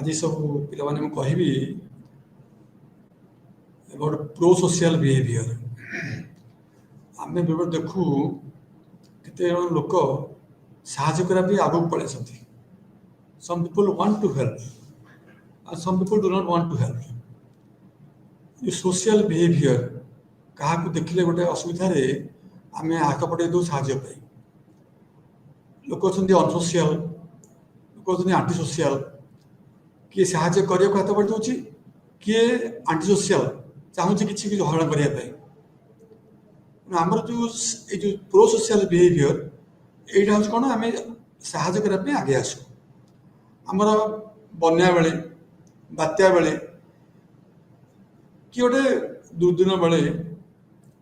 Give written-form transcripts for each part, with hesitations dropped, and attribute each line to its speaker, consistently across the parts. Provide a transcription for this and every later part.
Speaker 1: आज सब पे कहि अबाउट प्रो सोशल बिहेवियर आम बेले देखू केते लोक साहाଯ୍य करने आगे पड़े some people want to help and some people do not want to help. ये सोशल बिहेवियर क्या देखिले गोटे असुविधा आम आकपटे दो साहाଯ୍य पाई लोक अच्छा अनसोशियल लोक अच्छा आंटी सोशियल किए साहाଯ୍य करने को हाथ बढ़ दूसरी किए आंटी सोशियल चाहूँगी किसी हरण करने आमर जो प्रो सोशल बिहेवियर यहाँ हूँ कौन आम साहाଯ୍य करने आगे आसू आमर बन्या बेले बात्या बेले कि गोटे दुर्दिन बेले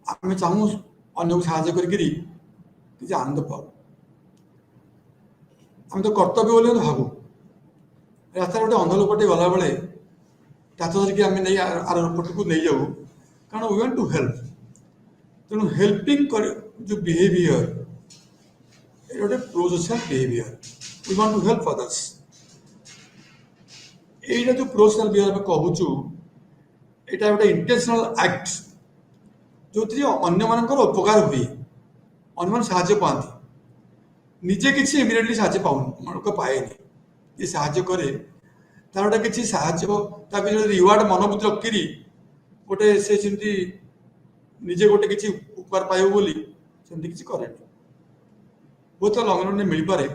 Speaker 1: आम चाहूँ अन्न को साहाଯ୍य करी आनंद पाऊ आम तो कर्तव्य बोले भावु रास्ता गोटे अंध लोकटे गला बेले हाथ धरिकी आम नहीं आर पट को नहीं जाऊ कारण वी वांट टू हेल्प तेणु हेल्पिंग जो बिहेवियर गोटे pro social behaviour we want to help others यहीटा जो प्रो सोशल बिहेवियर कहूँ यहाँ गोटे इंटेंशनल एक्ट जो अन्य मानकर उपकार हुए अन्य साहाଯ୍य पाती निजे किसी इमिडिएटली साहाଯ୍य पाऊन पाएनि ये साहाଯ୍य करे तार गोटे किसी साहाଯ୍य रिवार्ड मनोबुद्धि रखिरी गोटे से निजे गोटे किसी उपकार पाइब बोली सेमती किसी करे बहुत लंग रन मिल पारे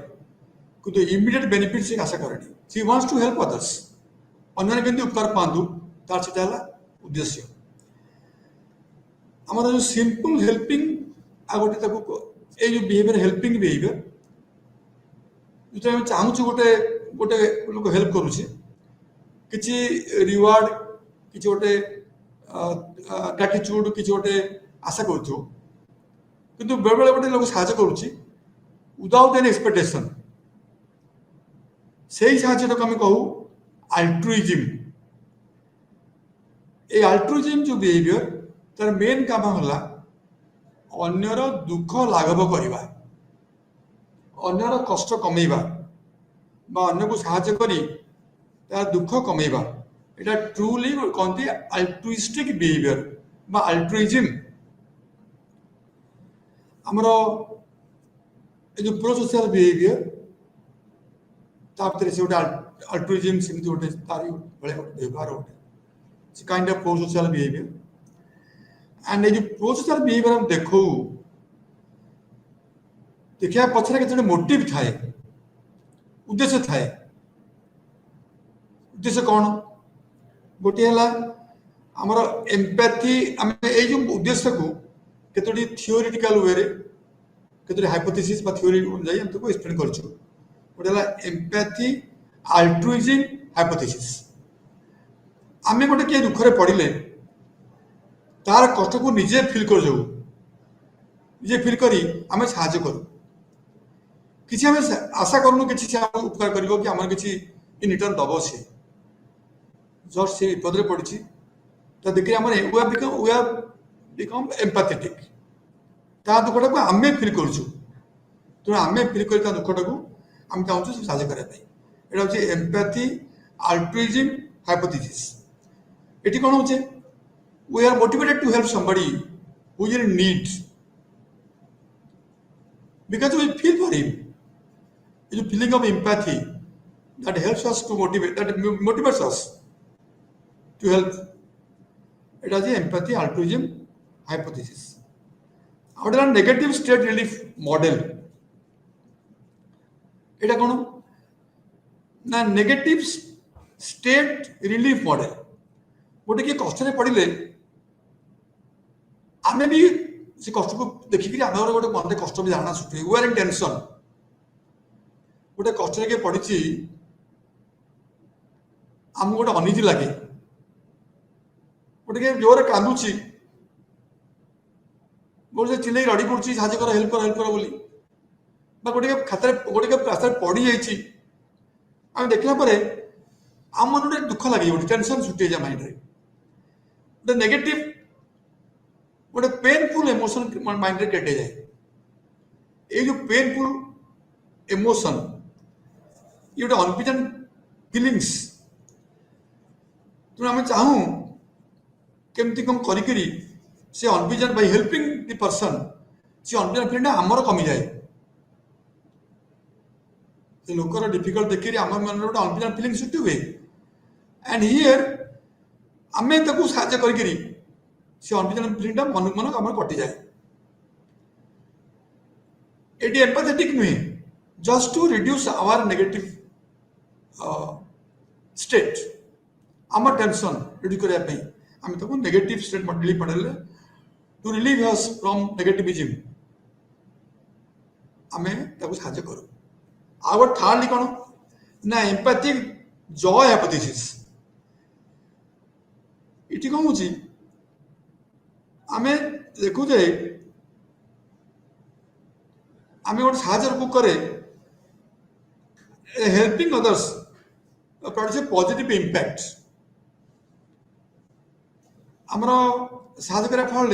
Speaker 1: किंतु इमिडिएट बेनिफिट से आशा करे she wants to help others अन्य केमती उपकार पातु तार से उद्देश्य आम जो सिंपल हेल्पिंग आ गोटे जो बिहेवियर हेल्पिंग बिहेवियर जो आम चाहूँ गोटे गोटे लोक हेल्प करुचे किसी रिवार्ड किसी गोटे ग्राटिट्यूड किसी गोटे आशा करूँ किंतु बेले बेले गोटे लोक साहाଯ୍य करुच्ची विदाउट एनी एक्सपेक्टेशन से ही साहाଯ୍य आम कहू अल्ट्रुइज्म ये अल्ट्रुइज्म जो बिहेवियर तार मेन काम है अन्यर दुख लाघव करवा अन्यर कष्ट कमेवा अन्य को साहाଯ୍य करी तार दुख कमेवा এটা ट्रूली कहते अल्ट्रुइस्टिक बिहेवियर बा अल्ट्रुइज्म आमर जो प्रो सोशल बिहेवियर से गोटे अल्ट्रुइज्म सेमती गोटे तारी व्यवहार गोटे kind of pro social behaviour and ये जो प्रो सोशल बिहेवियर हम देखो देखा पछरे के मोटिव थाए उद्देश्य थाए उद्देश्य कौन गोटे है आमर एम्पैथी आम जो उद्देश्य को केतोटी थियोरिटिकल वे केतोटी हाइपोथेसिस बा थियोरी जाई हम तो एक्सप्लेन करछु गोटे है एम्पैथी अल्ट्रुइज्म हाइपोथेसिस आम गोटे किए दुखरे पड़े तार कष्ट को निजे फिल कर जाऊ निजे फिल करी आम साहाଯ୍य करूँ किसी आम आशा करूँ कि उपकार कर कि आम किसी इन रिटर्न दब सी जस्ट से विपद पड़ी तो देखिए आम वी आर बिकम एम्पैथेटिक ता दुखटा को आम फिल करूँ तेणु आम फिल कर दुखटा को आम चाहूँ साहाଯ୍य करने यहाँ हूँ एम्पैथी अल्ट्रुइज्म हाइपोथेसिस ये कौन हो we are motivated to help somebody who is in need because we feel for him. It's a feeling of empathy that helps us to motivate, that motivates us to help. It is the empathy altruism hypothesis. Out of negative state relief model, it is कौन ना negative state relief model. गोटे किए कष्ट पड़े आम भी से कष्ट को देखिक आम गोटे मन कष्ट भी धारणा सृष्टि वी आर इन टेंशन गोटे कष्ट किए पड़ी आम गोटे अनिजी लगे गोटे जोर कांदुची गोटे चिल्ले रड़ी पड़ी साहय कर हेल्प कर बोली गोटे खाते गोटे रास्ता पड़ जाइए आम देखला आम मन गोटे दुख लगे गोटे टेंशन सृष्टि हो माइंड गोटे नेगेटिव गोटे पेनफुल इमोशन माइंड रे क्रिएट जाए ये जो पेनफुल इमोशन ये गोटे अनप्लीजेंट फीलिंग्स तेणु आम चाहूँ केमती कम करी से अनविजन बाय हेल्पिंग द पर्सन से अनविजन फीलिंग आमर कमी जाए से लोकर डिफिकल्ट देखिए आम मन गोटे अनविजन फीलिंग सृष्टि हुए एंड हियर आम साहय करी से अनविजन फीलिंग मन मन आम कटि जाए ये एम्पाथेटिक नुहे just to reduce our negative state आम टेंशन रिड्यूस करने आम तक negative state relief model to relieve us from negativism आम साहय करूँ आ गए थार्डली कौन ना एम्पैथिक जॉय हाइपोथेसिस ये कौन हो आम देखु जे आम गोटे साहय को करे helping others produce a positive impact आमर साहय करने फल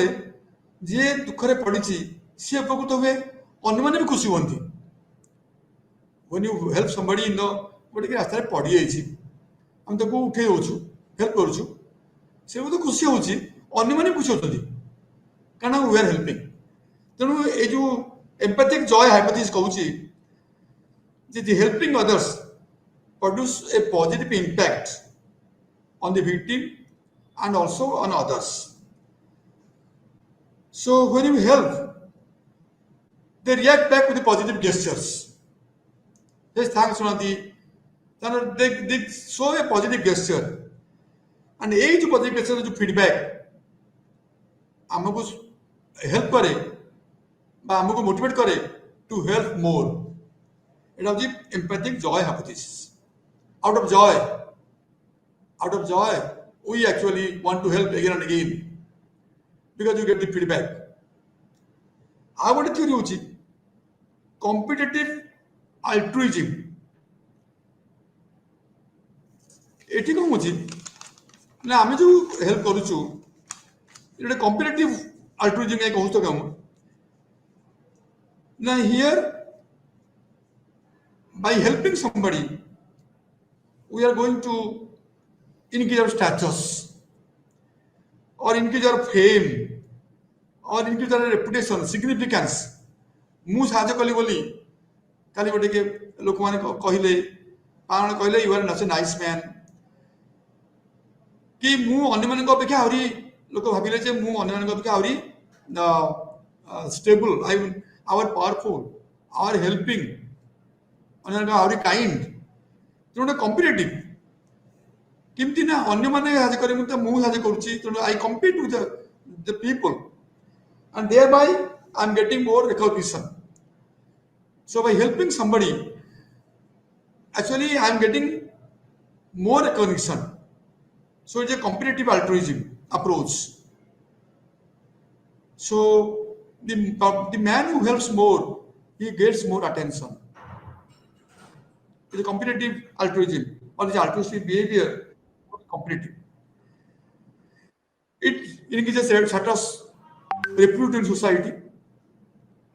Speaker 1: जी दुखरे पड़ी सी उपकृत हुए अन्य मैंने भी खुशी हमें when you help somebody in the गोटे कि रास्ता पड़ी जाइए आम ताको उठे दौचु हेल्प करुचु से तो खुशी होची अन्य मैंने खुशी होती कारण वी आर हेल्पिंग तेणु ये जो एम्पैथिक जॉय हाइपोथेसिस कहूँ जे helping others produce a positive impact on the victim and also on others. So when you help, they react back with the positive gestures. Yes, thanks, Sunati. They show a positive gesture. And ये जो positive gesture जो feedback हमको help करे बा हमको motivate करे to help more. It is the empathic joy hypothesis. Out of joy, we actually want to help again and again because you get the feedback. I want to theory होची competitive altruism. एठी कौन होची ना आमे जो help करूचु ये competitive altruism एक कहूँ तो क्या ना here by helping somebody we are going to increase our status or increase our fame or increase our reputation significance मु साहय कली बोली काली गोटे के लोक माने कहले पाण कहले you are not a nice man कि मु अन्य मानक अपेक्षा आउरी लोक भाबिले जे मु अन्य मानक अपेक्षा आउरी stable I our powerful our helping अन्य मानक आउरी काइंड तो कॉम्पिटिटिव किमती ना अन्य माने साहय करे मु साहय करूची तो आई compete with the people and thereby I am getting more recognition. So by helping somebody, actually I am getting more recognition. So it's a competitive altruism approach. So the man who helps more, he gets more attention. It's a competitive altruism or the altruistic behavior, competitive. It increases status, repute in society.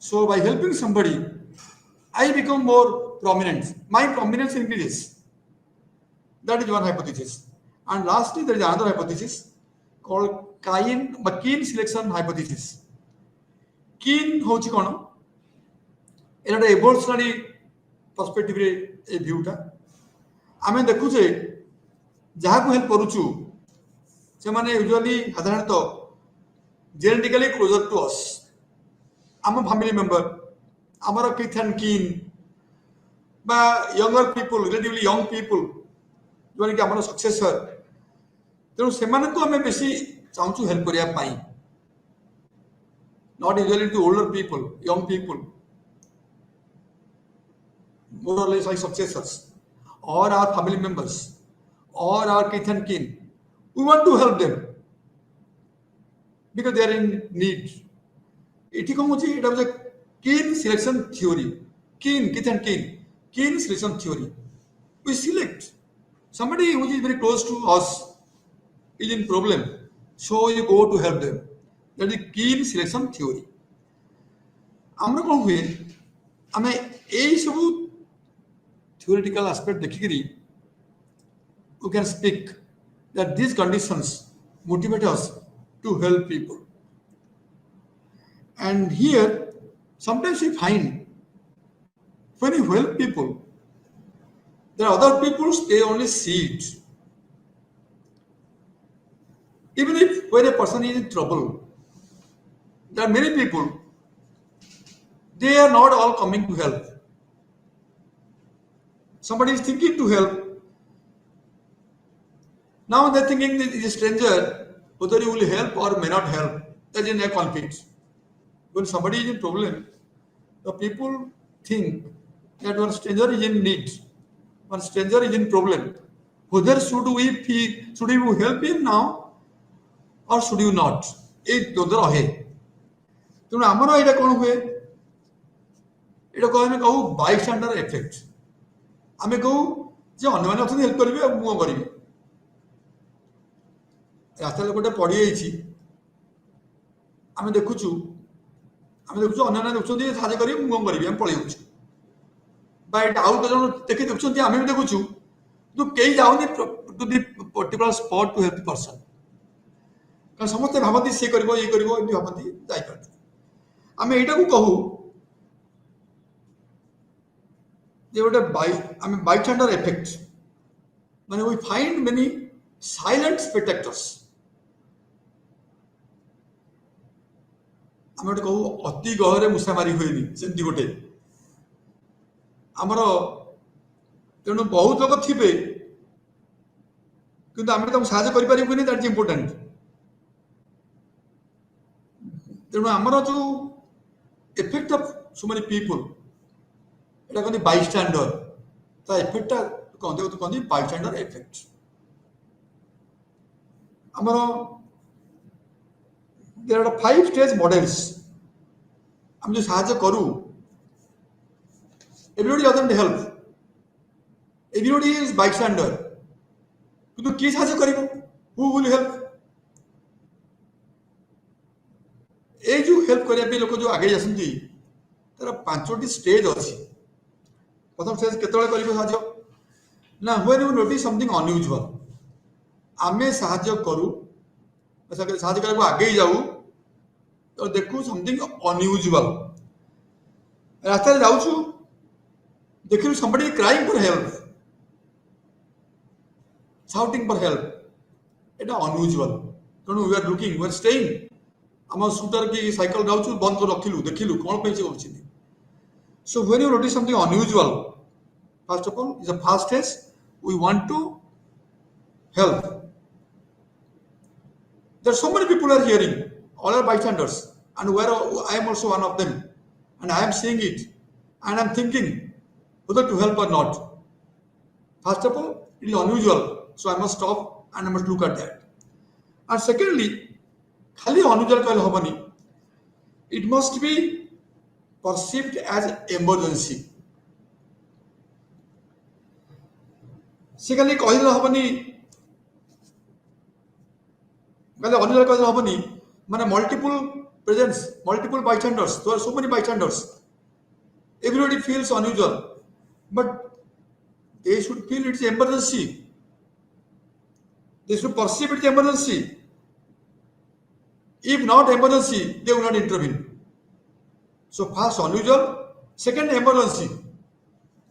Speaker 1: So by helping somebody, I become more prominent. My prominence increases. That is one hypothesis. And lastly, there is another hypothesis called Keen selection hypothesis. Keen होची कौन? एटा evolutionary perspective रे ए view टा आमे देखु जे जहा को help करूचु से माने यूजुअली साधारणतः genetically closer to us. I'm a family member. I'm a kith and kin. But younger people, relatively young people, जो कि हमारा सक्सेसर तेणु से आम बेसी चाहूँ हेल्प करने not usually to older people young people more और लेस लाइक सक्सेसर्स और आवर फैमिली मेंबर्स और our kith and kin we want to help them because they are in need. It was a keen selection theory. Keen, kith and keen selection theory. We select somebody who is very close to us is in problem, so you go to help them. That is keen selection theory. आमर कौन हुए आमे यही सब theoretical aspect देखिकरी we can speak that these conditions motivate us to help people. And here, sometimes we find when you help people, there are other people they only see it. Even if when a person is in trouble, there are many people, they are not all coming to help. Somebody is thinking to help. Now they're thinking that is a stranger, whether you will help or may not help. That is a conflict. When somebody is in problem, the people think that one stranger is in need, one stranger is in problem. Whether should we help him now or should you not? এই দ্বন্দ্ব রহে ତେଣୁ ଆମର ଏଇଟା କ'ଣ ହୁଏ ଏଇଟା ଆମେ କହୁ ବାଇଷ୍ଟାଣ୍ଡର ଏଫେକ୍ଟ ଆମେ କହୁ ଯେ ଅନ୍ୟମାନେ ଅଛନ୍ତି ହେଲ୍ପ କରିବେ ଆଉ ମୁଁ କରିବି ରାସ୍ତାରେ ଗୋଟେ ପଡ଼ିଯାଇଛି ଆମେ ଦେଖୁଛୁ ଅନ୍ୟମାନେ ଦେଖୁଛନ୍ତି ସାହାଯ୍ୟ କରିବେ ମୁଁ କରିବି ଆମେ ପଳେଇ ଯାଉଛୁ ବା ଏଇଟା ଆଉ କେତେ ଜଣ ଦେଖି ଦେଖୁଛନ୍ତି ଆମେ ବି ଦେଖୁଛୁ କିନ୍ତୁ କେହି ଯାଉନି to the particular spot to help person କାରଣ ସମସ୍ତେ ଭାବନ୍ତି ସିଏ କରିବ ଇଏ କରିବ ଏମିତି ଭାବନ୍ତି ଯାଇପାରନ୍ତି ଆମେ ଏଇଟାକୁ କହୁ ଯେ ଗୋଟେ ଆମେ ବାଇଷ୍ଟାଣ୍ଡର ଏଫେକ୍ଟ ମାନେ we find many silent spectators ଆମେ ଗୋଟେ କହୁ ଅତି ଗହରେ ମୂଷା ମାରି ହୁଏନି ସେମିତି ଗୋଟେ ଆମର ତେଣୁ ବହୁତ ଲୋକ ଥିବେ କିନ୍ତୁ ଆମେ ତାଙ୍କୁ ସାହାଯ୍ୟ କରିପାରିବୁନି ଦ୍ୟାଟ୍ ଇଜ ଇମ୍ପୋର୍ଟାଣ୍ଟ ତେଣୁ ଆମର ଯୋଉ effect of so many people এটা কহନ୍ତି bystander ତା effect টা କହନ୍ତି bystander effect ଆମର there are 5 stage models हम जो साहाଯ୍य करू everybody doesn't help everybody is bystander কিন্তু কি সাহায্য করিব who will help এই जो हेल्प करिया पे लोक जो आगे जासंती तार पांचोटी स्टेज अछि प्रथम स्टेज केतळे करिबो साहाଯ୍य ना when you notice something unusual आमे साहाଯ୍य करू साहाଯ୍य करबो आगे जाऊ तो देखू समथिंग अनयूजुअल रास्ता रे जाउछु देखिलु somebody crying for help shouting for help एटा अनयूजुअल तणु we are looking we are staying आम स्कूटर की साइकिल गाउछु बंद कर रखिलु देखिलु कोन पे से होछि so when you notice something unusual first of all is a first stage we want to help there so many people are hearing all are bystanders and where I am also one of them and I am seeing it and I am thinking whether to help or not first of all it is unusual so I must stop and I must look at that and secondly खाली unusual कहले हबनी it must be perceived as emergency से खाली कहले हबनी कहले unusual कहले हबनी माने multiple presence multiple bystanders there are so many bystanders everybody feels unusual but they should feel it's emergency they should perceive it's emergency If not emergency, they will not intervene. So first unusual, second emergency,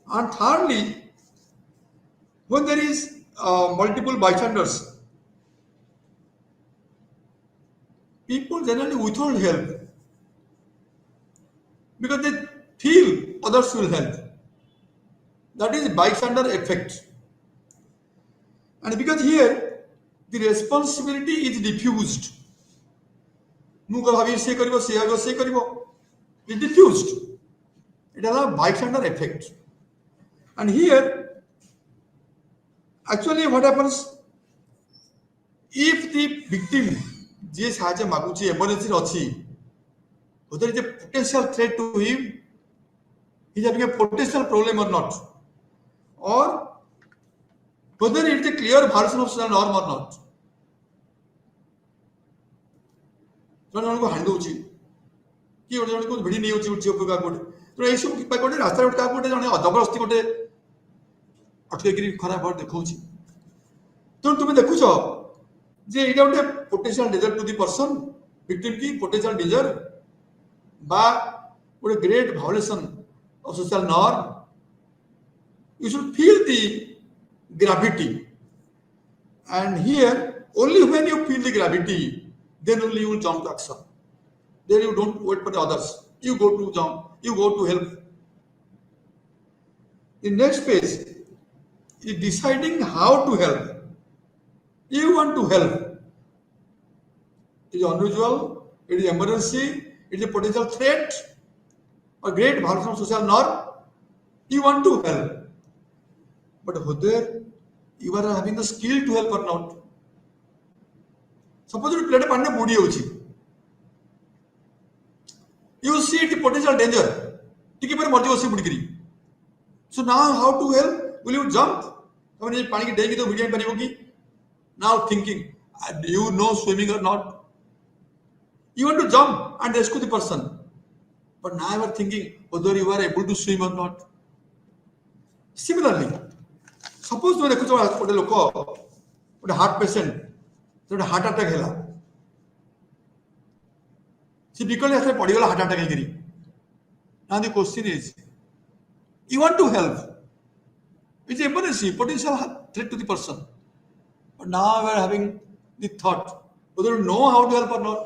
Speaker 1: and thirdly, when there is multiple bystanders, people generally withhold help because they feel others will help. That is bystander effect, and because here the responsibility is diffused. मुको भाभी से करिवो से आगो से करिवो it diffused it has a bystander effect and here actually what happens if the victim जे साहाଯ୍य मागुची emergency अछि whether it is a potential threat to him he is having a potential problem or not or whether it is a clear violation of social norm or not जन को हांड होची कि जन को भिडी नहीं होची उठी का कोड तो ए सब पे कोड रास्ता रोड का कोड जन जबरदस्ती कोटे अटके गिरी खराब भर देखौची तो तुम देखुछ যে এটা ଗୋଟେ potential danger to the person, victim কি potential danger বা ଗୋଟେ great violation of social norm, you should feel the gravity. And here, only when you feel the gravity, then only you will jump to action. Then you don't wait for the others. You go to jump, you go to help. The next phase is deciding how to help. You want to help. It is unusual, it is emergency, it is a potential threat, a great violation of social norm. You want to help. But whether you are having the skill to help or not. Suppose you plate pani budi hochi. You see the potential danger. Tiki pare marji hosi budi kiri. So now how to help? Will you jump? I mean, pani ki degi to budi pani hogi. Now thinking, do you know swimming or not? You want to jump and rescue the person. But now you are thinking whether you are able to swim or not. Similarly, suppose you are a heart patient, a heart attack hela. See, because you have a heart attack. Now the question is, you want to help. It's an emergency, potential threat to the person. But now we are having the thought, whether you know how to help or not.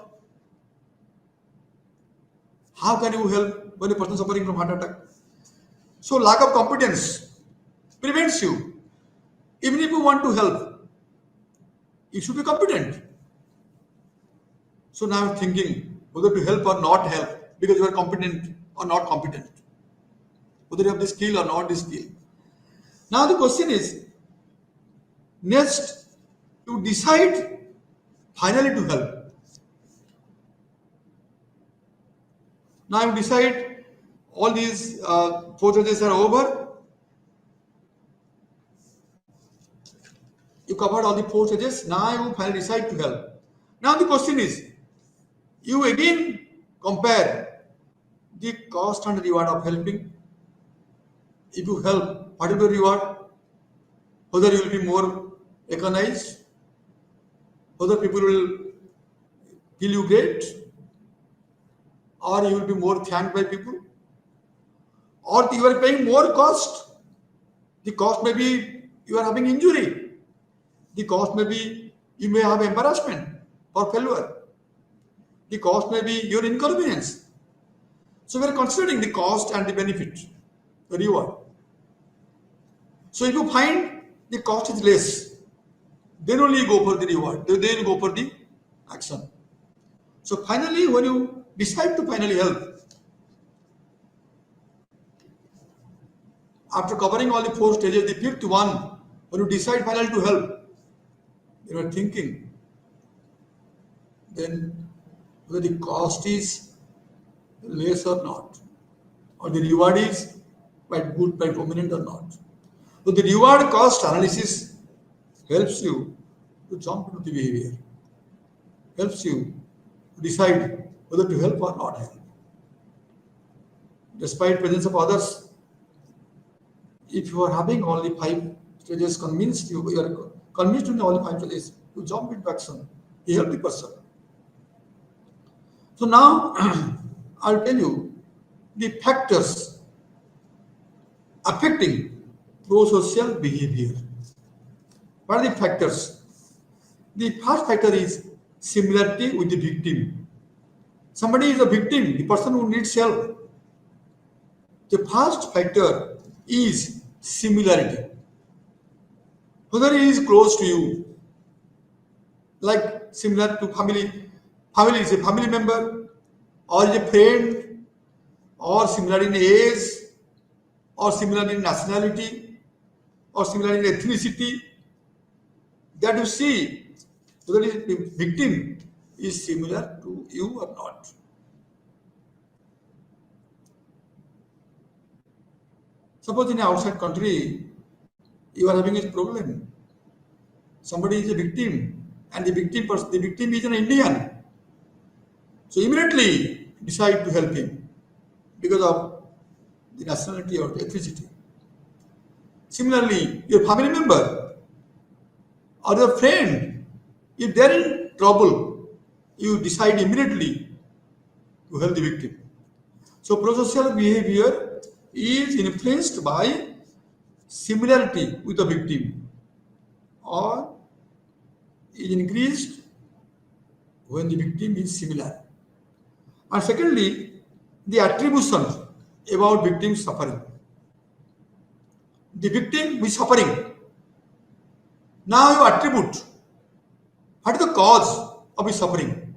Speaker 1: How can you help when a person is suffering from heart attack? So lack of competence prevents you. Even if you want to help, you should be competent. So now I'm thinking whether to help or not help because you are competent or not competent. Whether you have the skill or not the skill. Now the question is, next, you decide finally to help. Now you decide all these 4 stages are over. You covered all the 4 stages. Now you finally decide to help. Now the question is, you again compare the cost and reward of helping. If you help, what is the reward? Whether you will be more recognized, whether people will feel you great, or you will be more thanked by people, or you are paying more cost. The cost may be you are having injury. The cost may be you may have embarrassment or failure. The cost may be your inconvenience. So we are considering the cost and the benefit, the reward. So if you find the cost is less, then only you go for the reward. Then you go for the action. So finally, when you decide to finally help, after covering all the 4 stages, the 5th one, when you decide finally to help, you are thinking then whether the cost is less or not, or the reward is quite good, quite prominent or not. So the reward cost analysis helps you to jump into the behavior, helps you to decide whether to help or not help. Despite presence of others, if you are having only 5 stages convinced, you are convinced in all 5 stages, you jump into action, you help the person. So now I'll tell you the factors affecting pro-social behavior. What are the factors? The first factor is similarity with the victim. Somebody is a victim, the person who needs help. The first factor is similarity. Whether he is close to you, like similar to family is a family member, or is a friend, or similar in age, or similar in nationality, or similar in ethnicity, that you see whether the victim is similar to you or not. Suppose in an outside country, you are having a problem. Somebody is a victim, and the victim is an Indian. So immediately decide to help him because of the nationality or the ethnicity. Similarly, your family member or your friend If they're in trouble, you decide immediately to help the victim. So prosocial behavior is influenced by similarity with the victim or is increased when the victim is similar. And secondly, the attribution about victim suffering. The victim is suffering. Now you attribute what is the cause of his suffering.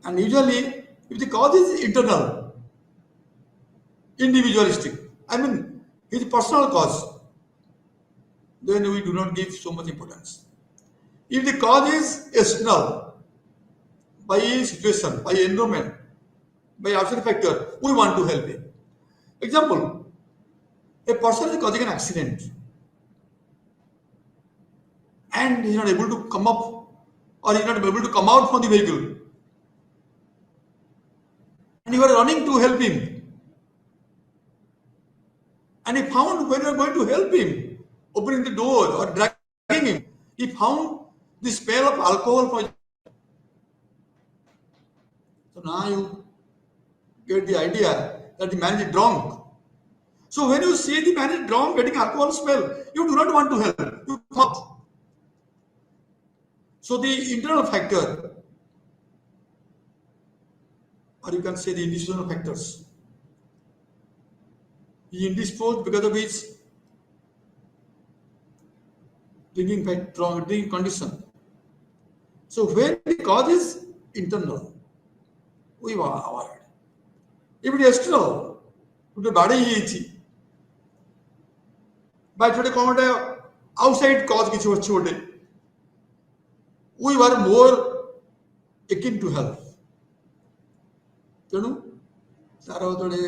Speaker 1: And usually, if the cause is internal, individualistic, I mean, his personal cause, then we do not give so much importance. If the cause is external, by situation, by environment, by outside factor, we want to help him. Example, a person is causing an accident and he is not able to come up or he is not able to come out from the vehicle. And you are running to help him. And he found when you are going to help him, opening the door or dragging him, he found the smell of alcohol poison. So now you get the idea that the man is drunk. So when you see the man is drunk, getting alcohol smell, you do not want to help. You come out. So the internal factor, or you can say the institutional factors, he indisposed because of his drinking condition. So when the cause is internal, we avoid. If it is external, to body he by today comment outside cause किसी अच्छी होते, we were more akin to help. ତେଣୁ ତାର ଗୋଟେ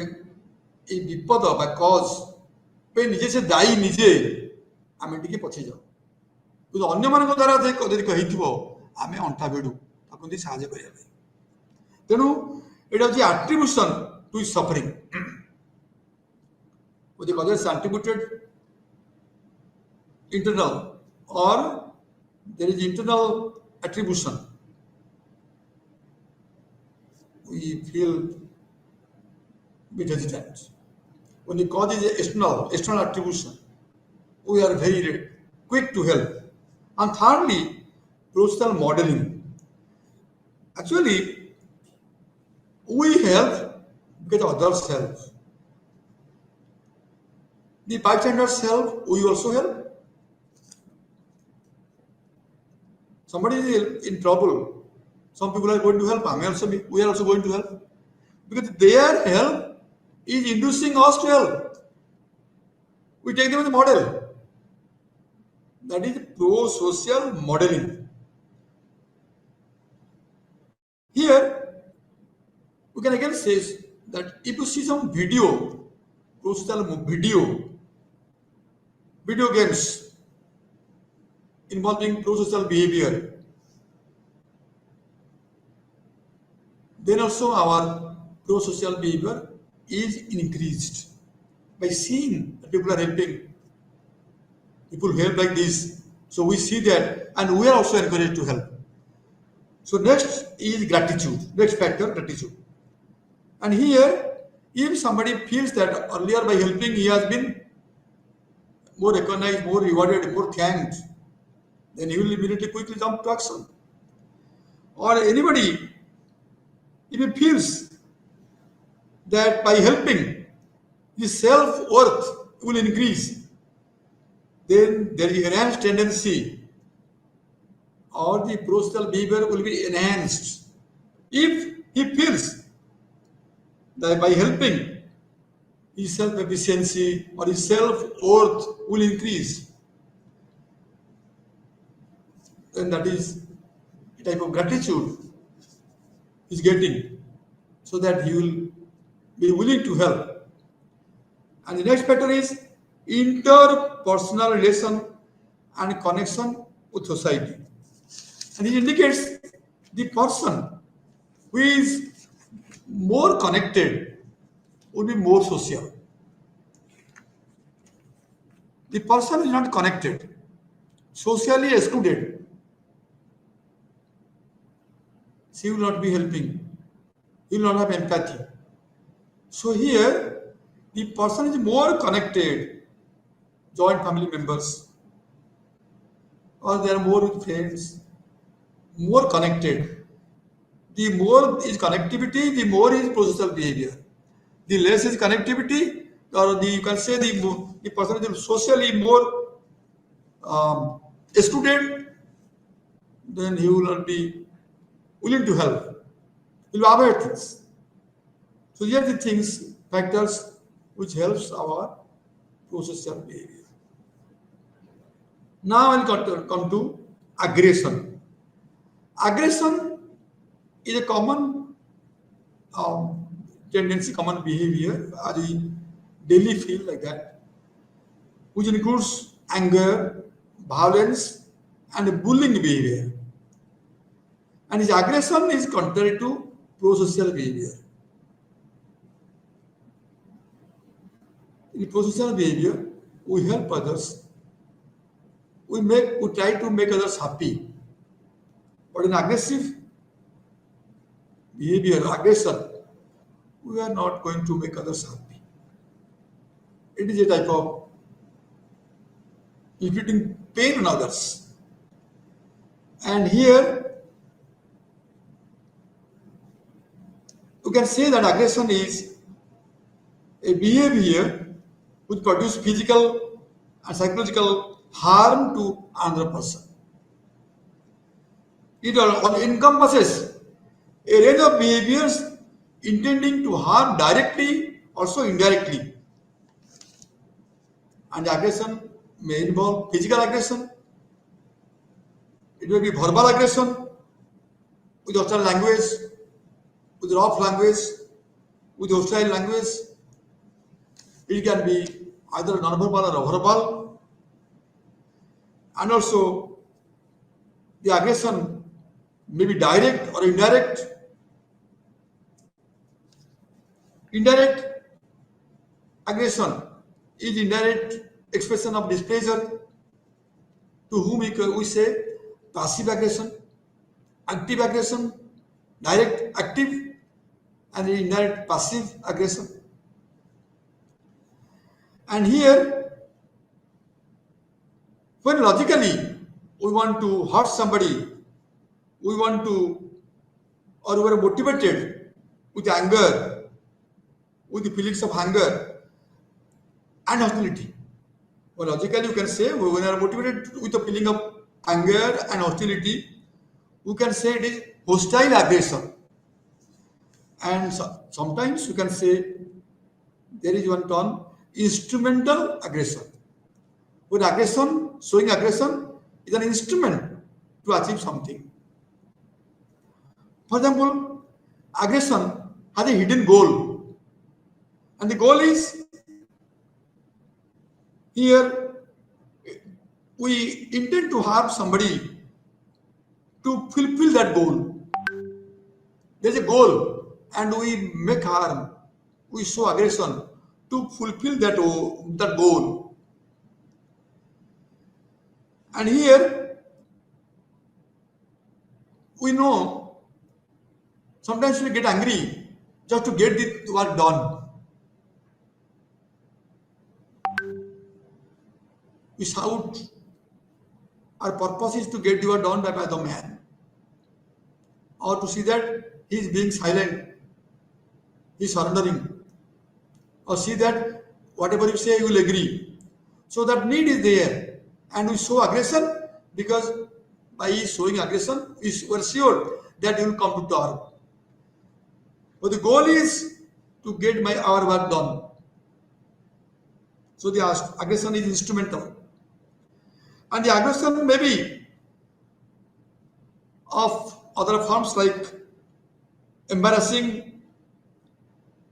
Speaker 1: ଏଇ ବିପଦ ବା cause ପାଇଁ ନିଜେ ସେ ଦାୟୀ ନିଜେ ଆମେ ଟିକେ ପଛେଇ ଯାଉ କିନ୍ତୁ ଅନ୍ୟମାନଙ୍କ ଦ୍ୱାରା ଯଦି କହିଥିବ ଆମେ ଅଣ୍ଟା ଭିଡୁ ତାକୁ ଏମିତି ସାହାଯ୍ୟ କରିବା ପାଇଁ ତେଣୁ ଏଇଟା ହେଉଛି attribution to suffering the cause is attributed internal or there is internal attribution we feel bit hesitant. When the cause is external attribution, we are very quick to help. And thirdly, processual modeling. Actually, we help because others help. The bystanders help, we also help. Somebody is in trouble. Some people are going to help. We are also going to help. Because their help is inducing us to help. We take them as a model. That is pro-social modeling. Here, we can again say that if you see some video, pro-social video games involving pro-social behavior, then also our pro-social behavior is increased by seeing that people are helping. People help like this. So we see that and we are also encouraged to help. So next is gratitude. Next factor, gratitude. And here, if somebody feels that earlier by helping he has been more recognized, more rewarded, more thanked, then he will immediately quickly jump to action. Or anybody, if he feels that by helping his self-worth will increase, then there is enhanced tendency or the pro-social behavior will be enhanced. If he feels that by helping his self-efficiency or his self-worth will increase, then that is a type of gratitude he is getting so that he will be willing to help. And the next factor is interpersonal relation and connection with society. And it indicates the person who is more connected will be more social. The person is not connected, socially excluded, she will not be helping. He will not have empathy. So here, the person is more connected, joint family members, or they are more with friends, more connected. The more is connectivity, the more is prosocial behavior. The less is connectivity, or you can say the person is socially more excluded, then he will not be willing to help. He will avoid things. So here are the things, factors which helps our prosocial behavior. Now I'll come to aggression. Aggression is a common um, tendency, common behavior, as we daily feel like that, which includes anger, violence, and bullying behavior. And his aggression is contrary to prosocial behavior. In prosocial behavior, we help others, we try to make others happy. But in aggressive behavior, aggression, we are not going to make others happy. It is a type of inflicting pain on others. And here, you can say that aggression is a behavior which produces physical and psychological harm to another person. It all encompasses a range of behaviors intending to harm directly, also indirectly. And aggression may involve physical aggression, it may be verbal aggression with hostile language, with rough language, with hostile language. It can be either non-verbal or verbal. And also, the aggression may be direct or indirect. Indirect aggression is indirect expression of displeasure, to whom we say passive aggression, active aggression, direct active, and indirect passive aggression. And here, when logically we want to hurt somebody, we want to, or we are motivated with anger, with the feelings of anger and hostility. Well, logically, you can say when we are motivated with the feeling of anger and hostility, you can say it is hostile aggression. And sometimes you can say there is one term, instrumental aggression. When showing aggression is an instrument to achieve something. For example, aggression has a hidden goal. And the goal is here we intend to harm somebody to fulfill that goal. There's a goal and we make harm. We show aggression to fulfill that goal. And here we know sometimes we get angry just to get the work done. We shout, our purpose is to get the work done by the man, or to see that he is being silent, he is surrendering, or see that whatever you say, you will agree. So that need is there, and we show aggression because by showing aggression, we are sure that he will come to term. But the goal is to get our work done. So the aggression is instrumental. And the aggression may be of other forms like embarrassing,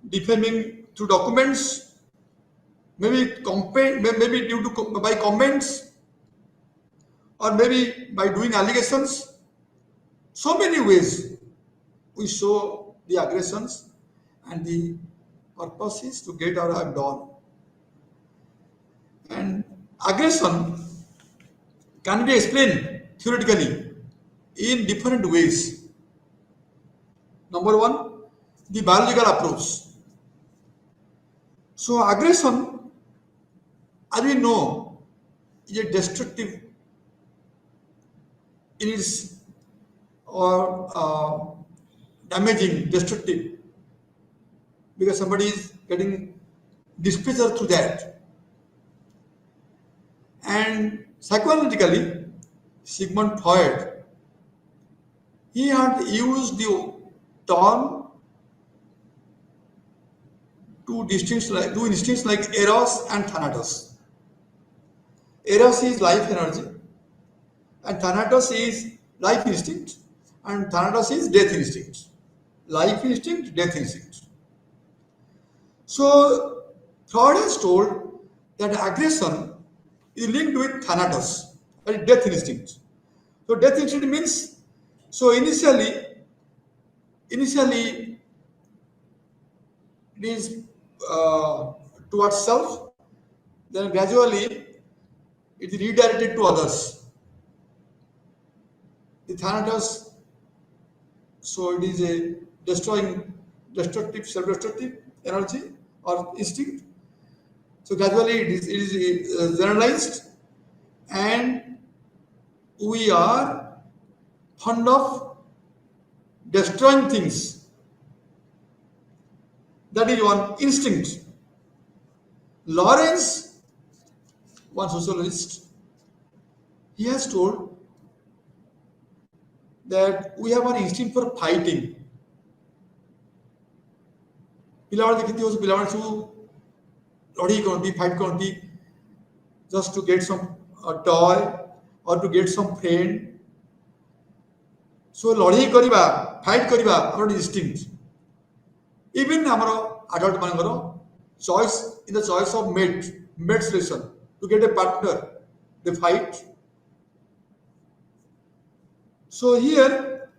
Speaker 1: defaming through documents, maybe due to by comments, or maybe by doing allegations. So many ways we show the aggressions, and the purpose is to get our work done. And aggression can be explained theoretically in different ways. Number one, the biological approach. So aggression, as we know, is a destructive in its or damaging, destructive, because somebody is getting displeasure through that. And psychologically, Sigmund Freud, he had used the term to instincts like Eros and Thanatos. Eros is life energy, and Thanatos is life instinct, and Thanatos is death instinct. Life instinct, death instinct. So Freud has told that aggression is linked with Thanatos, that is death instinct. So death instinct means, so initially it is towards self, then gradually it is redirected to others. The Thanatos, so it is a self-destructive energy or instinct. So gradually it is generalized, and we are fond of destroying things. That is one instinct. Lawrence, one sociologist, he has told that we have an instinct for fighting. ପିଲାବେଳେ ଦେଖିଥିବ ସେ ପିଲାମାନେ ସବୁ ଲଢ଼େଇ କରନ୍ତି, fight କରନ୍ତି, just to get some toy or to get some friend. So ଲଢ଼େଇ କରିବା, fight କରିବା ଆମର instinct. Even ଆମର adult ମାନଙ୍କର choice in the choice of mate selection, to get a partner, they fight. So here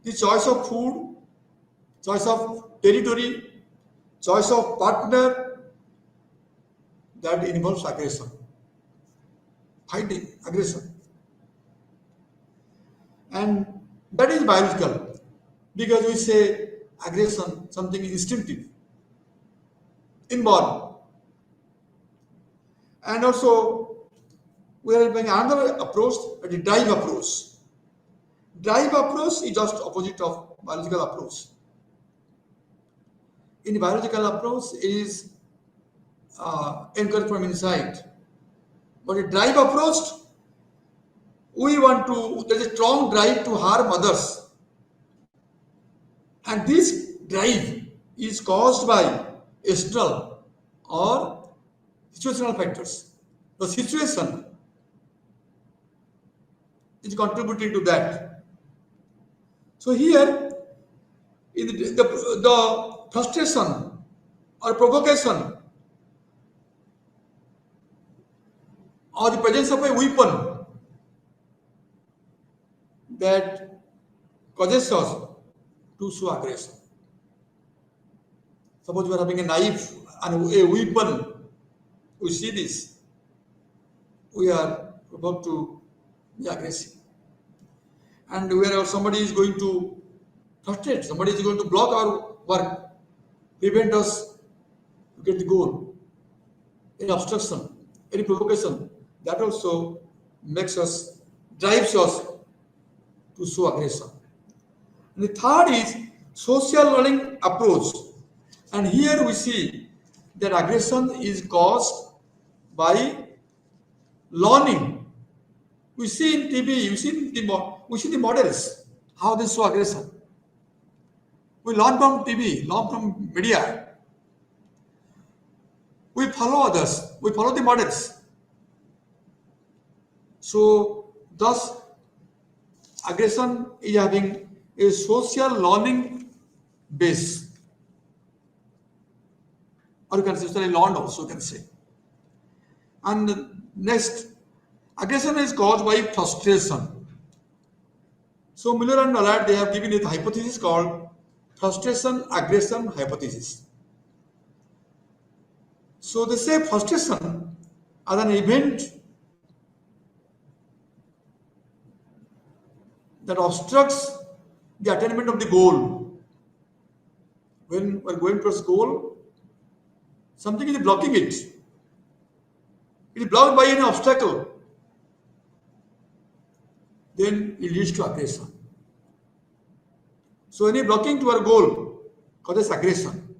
Speaker 1: the choice of food, choice of territory, choice of partner, that involves aggression, fighting, aggression. And that is biological, because we say aggression, something instinctive, inborn. And also we are having another approach, the drive approach. Drive approach is just opposite of biological approach. In biological approach, it is encouraged from inside. But a drive approach, there is a strong drive to harm others. And this drive is caused by external or situational factors. The situation is contributing to that. So here, in the frustration or provocation or the presence of a weapon that causes us to show aggression. Suppose we are having a knife and a weapon, we see this, we are about to be aggressive. And where somebody is going to frustrate, somebody is going to block our work, prevent us to get the goal. Any obstruction, any provocation, that also drives us to show aggression. And the third is social learning approach. And here we see that aggression is caused by learning. We see in TV, we see the models, how they show aggression. We learn from TV, learn from media. We follow others, we follow the models. So, thus, aggression is having a social learning base. Or you can say socially learned also, you can say. And next, aggression is caused by frustration. So Miller and Allard, they have given a hypothesis called frustration-aggression hypothesis. So they say frustration as an event that obstructs the attainment of the goal. When we're going towards goal, something is blocking it. It is blocked by any obstacle. Then it leads to aggression. So any blocking to our goal causes aggression.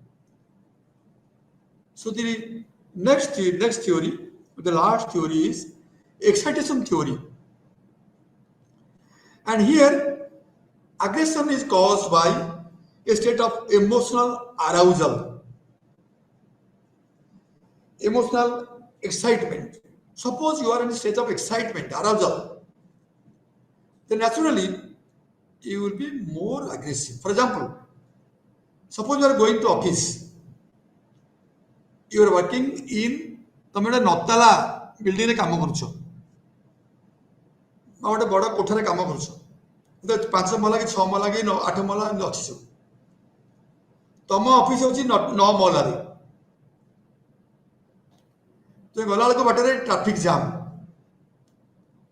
Speaker 1: So the next theory, the last theory is excitation theory. And here, aggression is caused by a state of emotional arousal, emotional excitement. Suppose you are in a state of excitement, arousal, then naturally you will be more aggressive. For example, suppose you are going to office, you are working in ତମେ ଗୋଟେ ନତାଲା ବିଲ୍ଡିଂରେ କାମ କରୁଛ ବା ଗୋଟେ ବଡ଼ କୋଠାରେ କାମ କରୁଛ, 5 ମହଲା କି 6 ମହଲା କି 8 ମହଲା ଏମିତି ଅଛି ସବୁ। ତମ ଅଫିସ ହେଉଛି 9 ମହଲାରେ। ତୁମେ ଗଲାବେଳକୁ ବାଟରେ ଟ୍ରାଫିକ ଜାମ୍,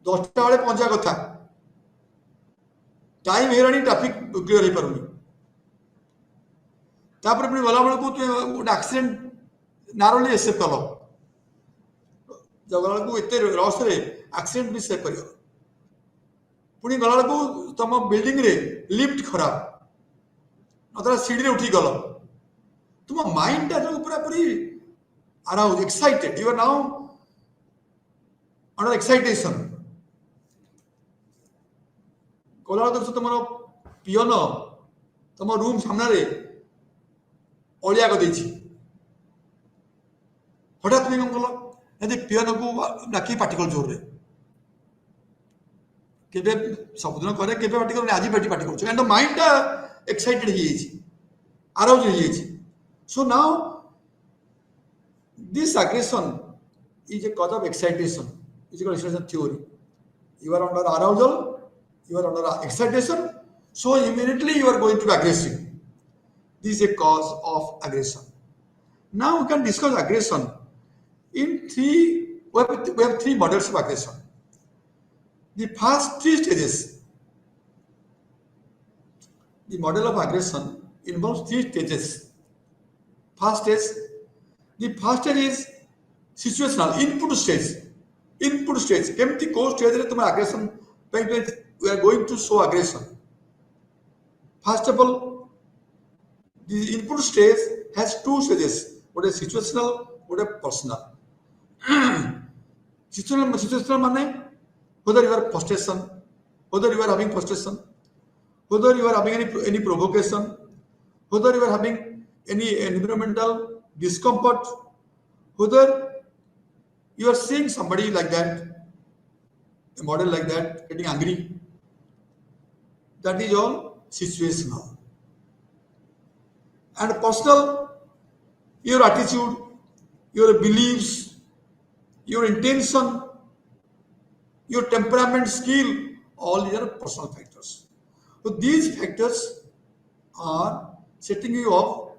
Speaker 1: 10ଟା ବେଳେ ପହଞ୍ଚିବା କଥା, ଟାଇମ ହେଇଗଲାଣି, ଟ୍ରାଫିକ କ୍ଲିୟର ହେଇପାରୁନି। ତାପରେ ପୁଣି ଗଲାବେଳକୁ ତୁମେ ଗୋଟେ ଆକ୍ସିଡେଣ୍ଟ ନାରୋଲି ଏସେପ୍ କଲ, ଗଲାବେଳକୁ ଏତେ ରସରେ ଆକ୍ସିଡେଣ୍ଟ ବି ସେଭ୍ କରିବ। ପୁଣି ଗଲାବେଳକୁ ତମ ବିଲ୍ଡିଂରେ ଲିଫ୍ଟ ଖରାପ, ନହେଲେ ସିଡ଼ିରେ ଉଠିକି ଗଲ, ତୁମ ମାଇଣ୍ଡଟା ଯୋଉ ପୁରାପୁରି aroused, excited, you are now under excitation। ଗଲାବେଳକୁ ଦେଖୁଛ ତମର ପିଅନ ତମ ରୁମ୍ ସାମ୍ନାରେ ଅଳିଆ କରିଦେଇଛି, ହଠାତ୍ ତୁମେ କ'ଣ କଲ, ଯଦି ପିଅନକୁ ଡାକି ପାଟି କଲ ଜୋରରେ। କେବେ ସବୁଦିନ କରେ, କେବେ ପାଟି କରୁନି, ଆଜି ପାଟି କରୁଛ, କାରଣ ମାଇଣ୍ଡଟା ଏକ୍ସାଇଟେଡ୍ ହେଇଯାଇଛି, ଆରାଉଜ୍ ହେଇଯାଇଛି। So now this aggression is a cause of excitation. It's called excitation theory. You are under arousal, you are under excitation, so immediately you are going to be aggressive. This is a cause of aggression. Now we can discuss aggression in three. We have 3 models of aggression. The first 3 stages. The model of aggression involves 3 stages. First stage. The first stage is situational, input stage. Input stage. केमती को stage रे तुम्हारा aggression we are going to show aggression. First of all, the input stage has 2 stages. What is situational, what is personal. Situational माने whether you are frustration, whether you are having frustration, whether you are having any provocation, whether you are having any environmental discomfort, whether you are seeing somebody like that, a model like that, getting angry, that is all situational. And personal, your attitude, your beliefs, your intention, your temperament, skill, all these are personal factors. So these factors are setting you up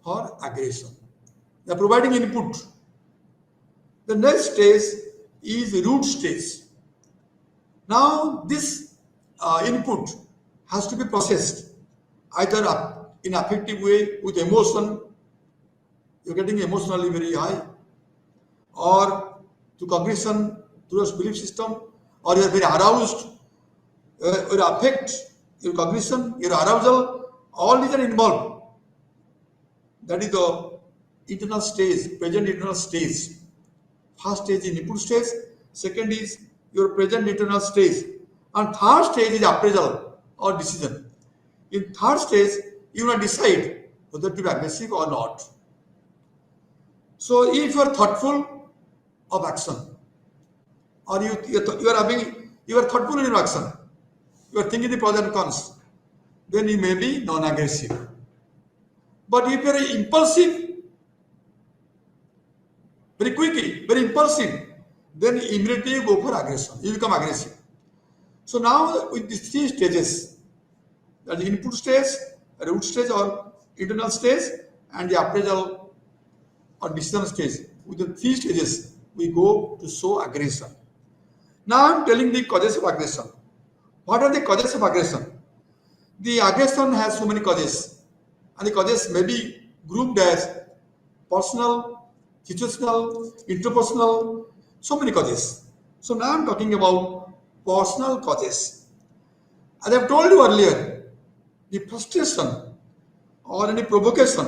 Speaker 1: for aggression. They are providing input. The next stage is root stage. Now this input has to be processed either in affective way with emotion, you're getting emotionally very high, or to cognition through a belief system, or you are very aroused, your affect, your cognition, your arousal, all these are involved. That is the internal stage, present internal stage. First stage is input stage, second is your present internal stage, and third stage is appraisal or decision. In third stage, you will decide whether to be aggressive or not. So if you are thoughtful of action, or you are thoughtful in your action, you are thinking the pros and cons, then you may be non-aggressive. But if you are impulsive, very quickly, very impulsive, then immediately you go for aggression. You become aggressive. So now with these 3 stages, that is input stage, root stage or internal stage, and the appraisal or decision stage. With the 3 stages, we go to show aggression. Now I am telling the causes of aggression. What are the causes of aggression? The aggression has so many causes. And the causes may be grouped as personal, situational, interpersonal, so many causes. So now I'm talking about personal causes. As I've told you earlier, the frustration or any provocation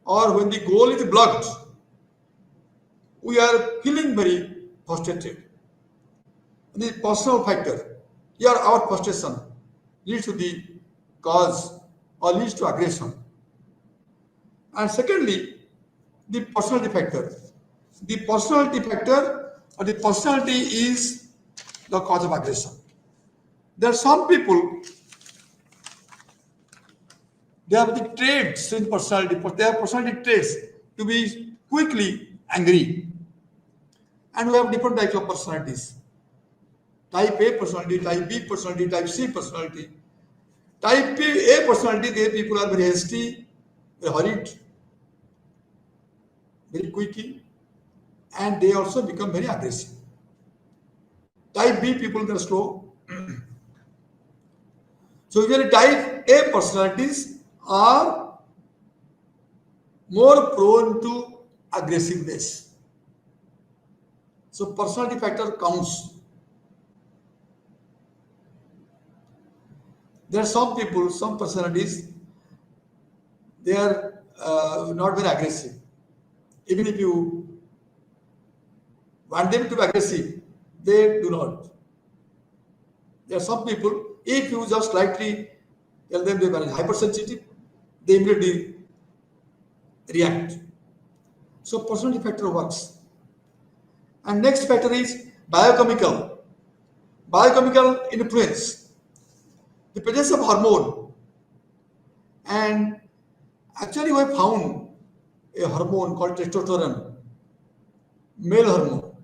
Speaker 1: or when the goal is blocked, we are feeling very frustrated. The personal factor, here our frustration leads to the cause or leads to aggression. And secondly, the personality factor. The personality factor or the personality is the cause of aggression. There are some people, they have the traits in personality, but they have personality traits to be quickly angry. And we have different types of personalities. Type A personality, type B personality, type C personality. Type A personality, they people are very hasty, very hurried, very quickly, and they also become very aggressive. Type B people, they are slow. So usually type A personalities are more prone to aggressiveness. So personality factor counts. There are some people, some personalities, they are not very aggressive. Even if you want them to be aggressive, they do not. There are some people, if you just slightly tell them they are hypersensitive, they immediately react. So personality factor works. And next factor is biochemical. Biochemical influence. The presence of hormone. And actually we have found a hormone called testosterone, male hormone.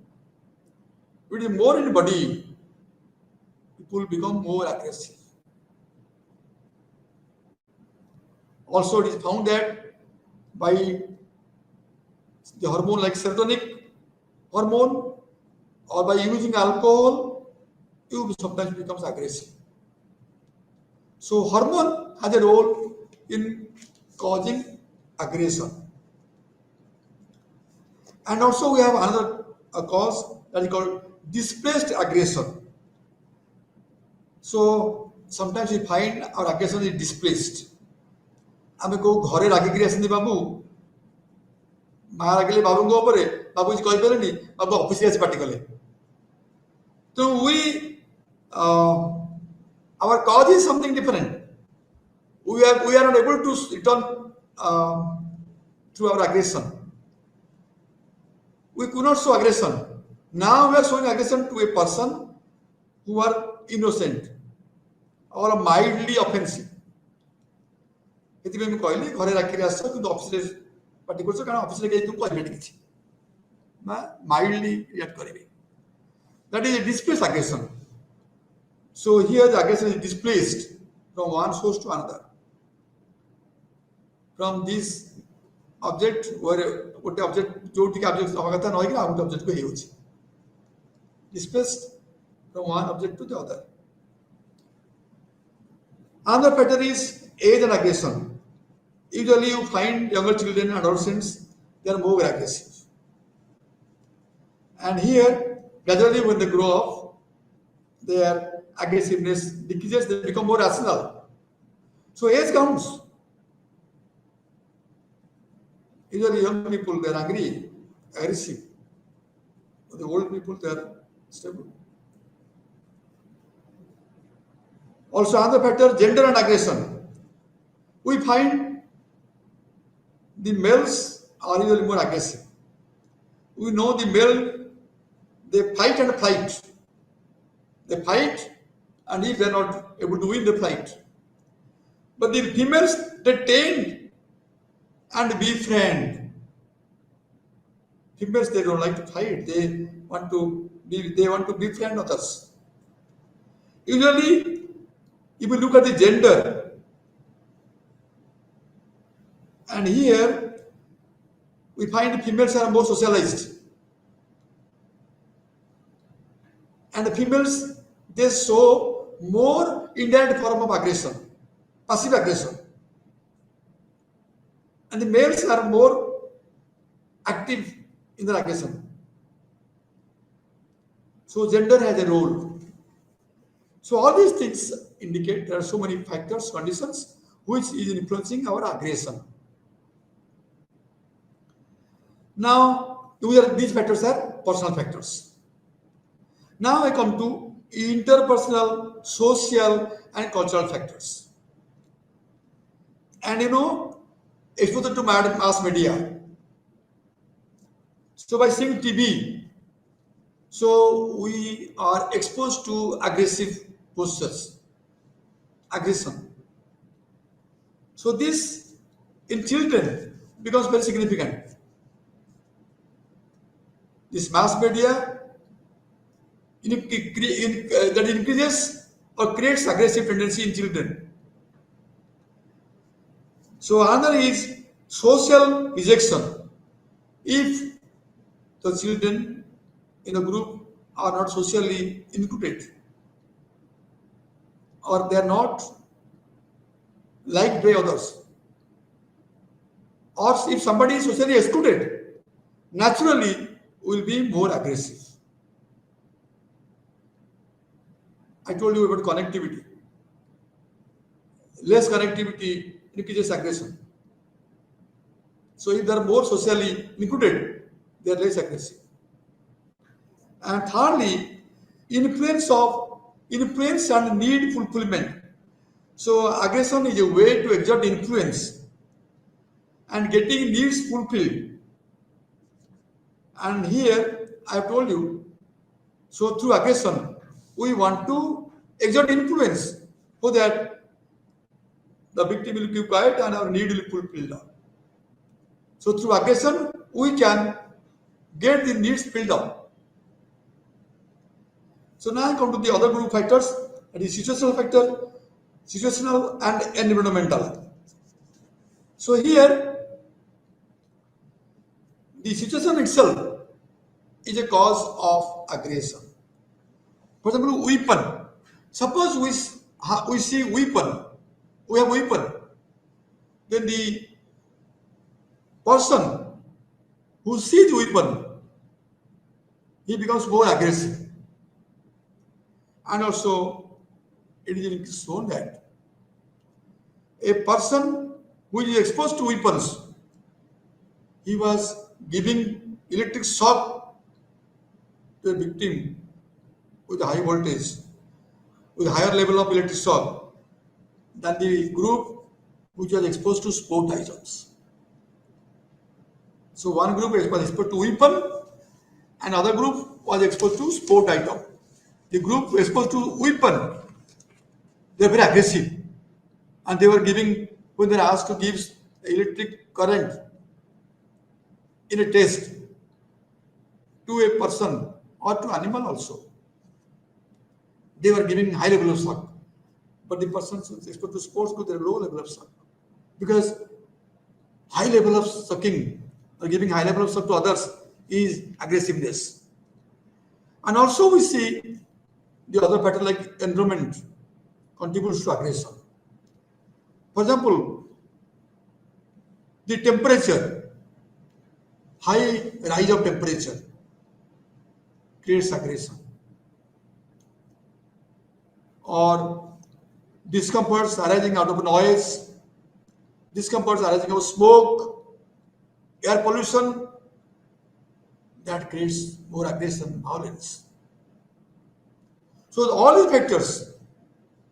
Speaker 1: It is more in the body, people become more aggressive. Also, it is found that by the hormone like serotonin hormone or by using alcohol, you sometimes becomes aggressive. So hormone has a role in causing aggression. And also we have another cause that is called displaced aggression. So sometimes we find our aggression is displaced. ଆମେ କୋଉ ଘରେ ରାଗିକିରି ଆସିନ୍ତି ବାବୁ ମା ରାଗିଲେ ବାବୁଙ୍କ ଉପରେ ବାବୁ କିଛି କହିପାରିଲେନି ବାବୁ ଅଫିସରେ ଆସି ପାଟି କଲେ ତ our cause is something different. We are not able to return through our aggression. We could not show aggression. Now we are showing aggression to a person who are innocent or mildly offensive. ସେଥିପାଇଁ ମୁଁ କହିଲି ଘରେ ରାଖିରେ ଆସ କିନ୍ତୁ ଅଫିସରେ party କରୁଛ କାରଣ ଅଫିସରେ କେହି ତୁମକୁ କହିବେନି କିଛି ନା ମାଇଲ୍ଡଲି ରିଆକ୍ଟ କରିବେ. That is a displaced aggression. So here the aggression is displaced from one source to another. From this object where ଗୋଟେ object ଯୋଉଠିକି object ହବା କଥା ନହେଇକି ଆଉ ଗୋଟେ object କୁ ହେଇଯାଉଛି. Displaced from one object to the other. Another factor is age and aggression. Usually you find younger children and adolescents, they are more aggressive. And here, gradually when they grow up, their aggressiveness decreases, they become more rational. So age counts. Usually young people, they are angry, aggressive. But the old people, they are stable. Also another factor, gender and aggression. We find the males are usually more aggressive. We know the male, they fight and fight. They fight, and if they are not able to win the fight. But the females, they tend and befriend. Females, they don't like to fight. They want to befriend others. Usually, if you look at the gender, and here we find the females are more socialized. And the females, they show more indirect form of aggression, passive aggression. and the males are more active in their aggression. So gender has a role. So all these things indicate there are so many factors, conditions, which is influencing our aggression. Now, these factors are personal factors. Now I come to interpersonal, social, and cultural factors. And exposure to mass media. So by seeing TV, so we are exposed to aggressive postures, aggression. So this in children becomes very significant. This mass media that increases or creates aggressive tendency in children. So another is social rejection. If the children in a group are not socially included or they are not liked by others, or if somebody is socially excluded, naturally will be more aggressive. I told you about connectivity. Less connectivity increases aggression. So if they are more socially included, they are less aggressive. And thirdly, influence and need fulfillment. So aggression is a way to exert influence and getting needs fulfilled. And here I have told you, so through aggression, we want to exert influence so that the victim will keep quiet and our need will be fulfilled. So through aggression, we can get the needs filled up. So now I come to the other group factors, that is situational and environmental. So here, the situation itself is a cause of aggression. For example, weapon. Suppose we see weapon, we have weapon, then the person who sees weapon, he becomes more aggressive. And also, it is shown that a person who is exposed to weapons, he was giving electric shock to a victim with a high voltage, with a higher level of electric shock than the group which was exposed to sport items. So one group was exposed to weapon and other group was exposed to sport item. The group exposed to weapon, they were very aggressive and they were giving, when they were asked to give electric current in a test to a person or to animal also, they were giving high level of shock. But the person who is exposed to sports could have low level of shock. Because high level of sucking or giving high level of shock to others is aggressiveness. And also we see the other factor like environment contributes to aggression. For example, the temperature, high rise of temperature creates aggression. Or discomforts arising out of noise, discomforts arising out of smoke, air pollution, that creates more aggression, violence. So all these factors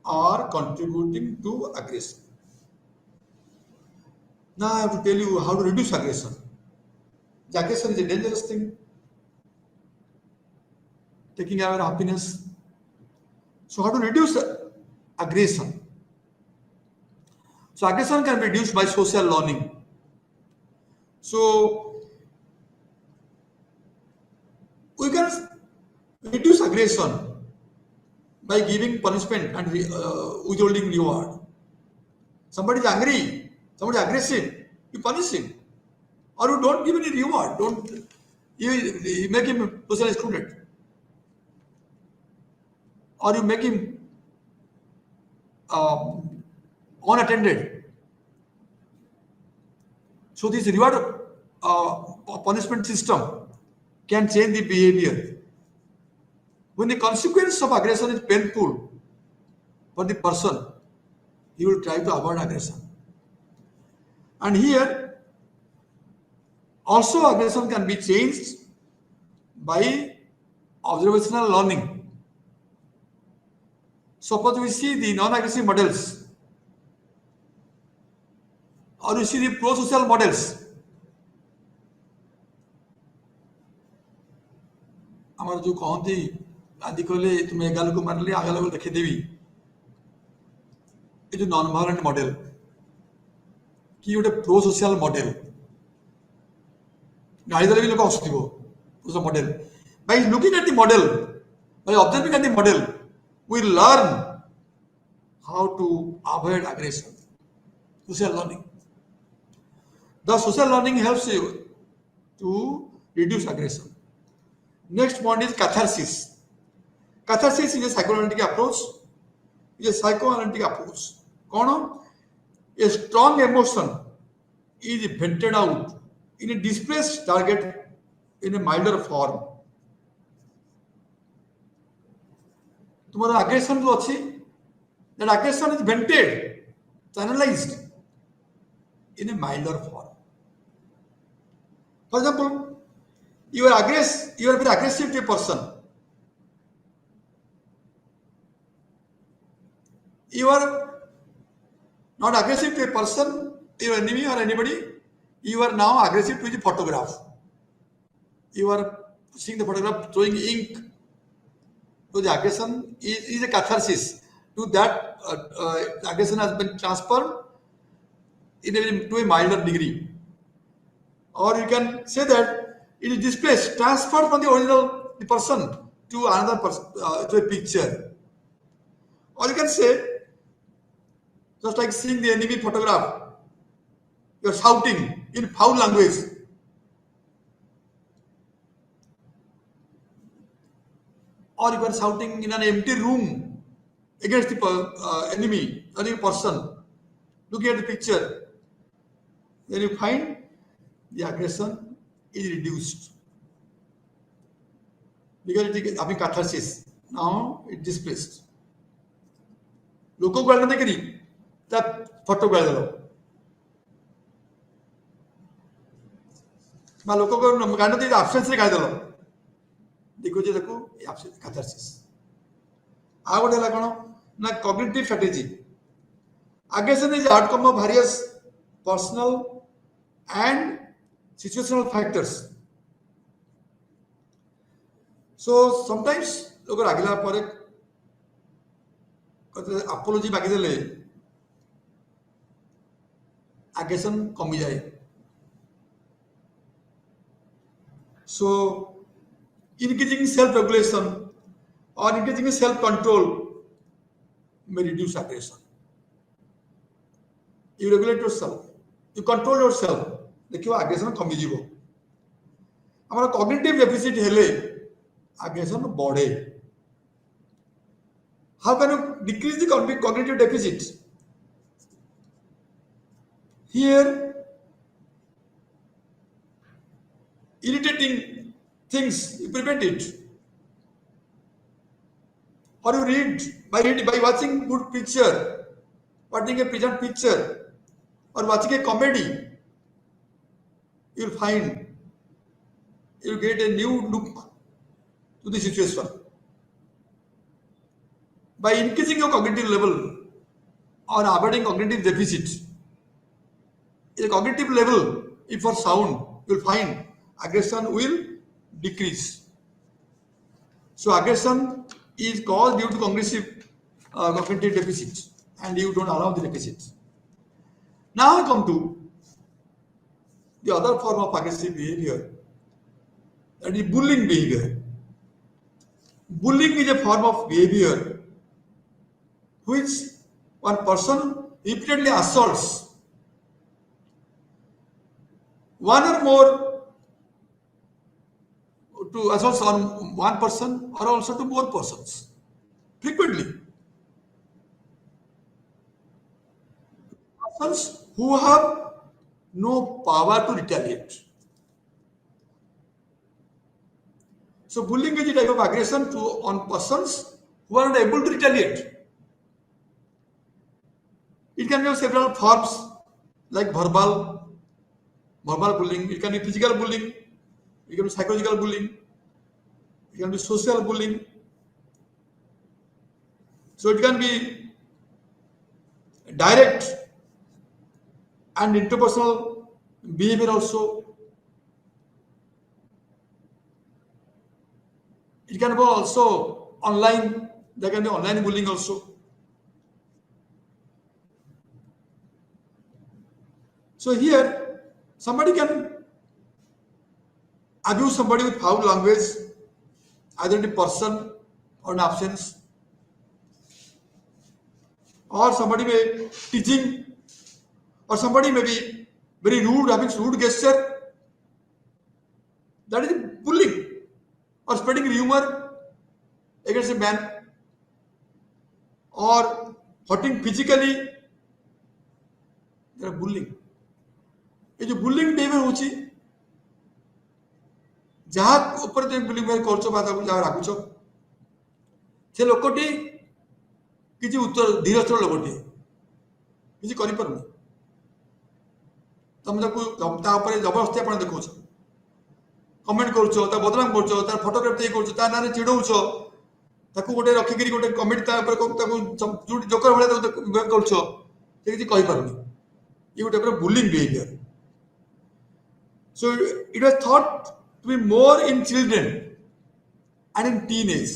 Speaker 1: are contributing to aggression. Now I have to tell you how to reduce aggression. The aggression is a dangerous thing, taking away our happiness. So how to reduce aggression? So aggression can be reduced by social learning. So we can reduce aggression by giving punishment and withholding reward. Somebody is angry, somebody is aggressive, you punish him. Or you don't give any reward, you make him socially excluded. Or you make him unattended. So this reward punishment system can change the behavior. When the consequence of aggression is painful for the person, he will try to avoid aggression. And here, also aggression can be changed by observational learning. Suppose we see the non-aggressive models or we see the pro-social models. ଆମର ଯୋଉ କହନ୍ତି ଆଦି କହିଲେ ତୁମେ ଏଗା ଲୋକ ମାରିଲେ ଆଗା ଲୋକ ଦେଖେଇଦେବି, ଏ ଯୋଉ ନନ୍ ଭାୟୋଲେଣ୍ଟ ମଡେଲ କି ଗୋଟେ ପ୍ରୋ ସୋସିଆଲ ମଡେଲ, ଗାଳି ଦେଲେ ବି ଲୋକ ହସୁଥିବ model. By looking at the model, by observing at the model, we learn how to avoid aggression. Social learning. The social learning helps you to reduce aggression. Next one is catharsis. Catharsis is a psychoanalytic approach. It is a psychoanalytic approach. Kono? A strong emotion is vented out in a displaced target in a milder form. तुम्हारा aggression जो अच्छी, that aggression is vented, channelized in a milder form. For example, you are very aggressive to a person. You are not aggressive to a person, your enemy or anybody. You are now aggressive to the photograph. You are seeing the photograph, throwing ink. So the aggression is a catharsis. To that, aggression has been transferred to a milder degree. Or you can say that it is displaced, transferred from the original person to another person, to a picture. Or you can say, just like seeing the enemy photograph, you are shouting in foul language. Or you are shouting in an empty room against the enemy or the person, looking at the picture. Then you find the aggression is reduced because it is having catharsis. Now it displaced. लोगों को गाली करी तब photo गाली दलो मां लोगों को गाली दी एब्सेंस रे गाली दलो देखो जे देखो एब्सेंस कैथारसिस आ गोटे ला कोन ना cognitive strategy aggression is the outcome of various personal and situational factors. So sometimes लोग रागिला पर apology बाकी देले aggression कमी जाए. So increasing self-regulation or increasing self-control may reduce aggression. You regulate yourself, you control yourself. देखियो aggression कमी जीवो. हमारा cognitive deficit हेले aggression बढ़े. How can you decrease the cognitive deficit? Here, irritating things, you prevent it. Or you read by watching good picture, watching a pleasant picture, or watching a comedy, you'll find you'll get a new look to the situation. By increasing your cognitive level or avoiding cognitive deficit, a cognitive level, if for sound, you'll find aggression will decrease. So aggression is caused due to cognitive deficit, and you don't allow the deficit. Now I come to the other form of aggressive behavior, that is bullying behavior. Bullying is a form of behavior which one person repeatedly assaults one or more to assaults on one person or also to more persons frequently. Persons who have no power to retaliate. So bullying is a type of aggression to on persons who are not able to retaliate. It can be of several forms like verbal bullying. It can be physical bullying. It can be psychological bullying. It can be social bullying. So it can be direct and interpersonal behavior also. It can be also online. There can be online bullying also. So here, somebody can abuse somebody with foul language, either in person or in absence, or somebody may teaching, or somebody may be very rude, having rude gesture. That is bullying, or spreading rumor against a man, or hurting physically. They are bullying. ये जो bullying behaviour होची जहाँ ऊपर जो bullying behaviour करछो बा ताको जहाँ राखुछो से लोकटी किछि उत्तर धीरस्थर लोकटी किछि करि परनु तम ताको ता ऊपर जबरदस्ती आपण देखौछो कमेंट करछो ता बदनाम करछो ता फोटोग्राफ दे करछो ता नारे चिडौछो ताको गोटे रखिकरी गोटे कमेंट ता ऊपर ताको जोकर भले ताको करछो से किछि कहि परनु ये गोटे पर bullying behaviour. So it was thought to be more in children and in teenage.